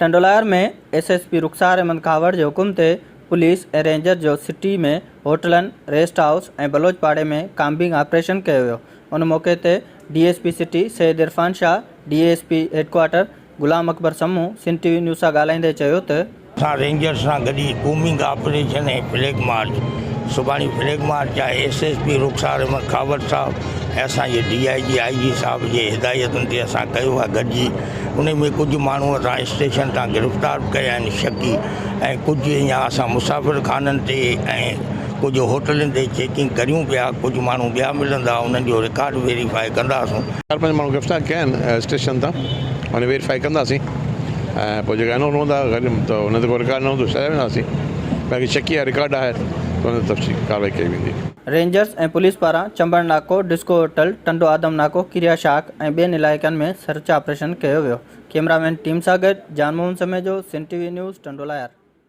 टंडोलायर में एसएसपी रुखसार अहमद कावड़ के हुकुम ते पुलिस ऐं रेंजर जो सिटी में होटलन, रेस्ट हाउस ऐं बलोचपाड़े में काम्बिंग ऑपरेशन कयो वियो। उन मौके ते DSP city Syed Irfan Shah, DSP headquarter Ghulam Akbar समूह सिंध टीवी न्यूज़ सां ॻाल्हाईंदे चयो त असां रेंजर सां गॾु कोमिंग ऑपरेशन ऐं फ्लैग मार्च सुभाणे फ्लैग मार्च आहे। एसएसपी रुखसार अहमद कावड़ साहब ऐं असांजे डीआईजी आईजी साहब जे हिदायतुनि ते असां कयो आहे गॾिजी। उन में कुझु माण्हू असां स्टेशन तां गिरफ़्तार कया आहिनि शकी, ऐं कुझु हीअं असां मुसाफ़िर खाननि ते ऐं कुझु होटलनि ते चेकिंग करियूं पिया। कुझु माण्हू ॿिया मिलंदा, उन्हनि जो रिकॉर्ड वेरीफाई कंदासूं। 4-5 माण्हू गिरफ़्तार कया आहिनि स्टेशन तां, हुन वेरीफाई कंदासीं ऐं पोइ जेका अनोन हूंदा त हुन ते को रिकॉर्ड न हूंदो छॾाए वेंदासीं। बाक़ी शकी आहे रिकॉर्ड आहे त हुन ते तफ़सील कार्रवाई कई वेंदी। रेंजर्स ऐं पुलिस पारां चंबड़ नाको, डिस्को होटल, टंडो आदम नाको, किरिया शाख ऐं ॿियनि इलाइक़नि में सर्च ऑपरेशन कयो वियो। कैमरामैन टीम सां गॾु जान मोहन समेजो, सिंध टीवी न्यूज़, टंडोलायर।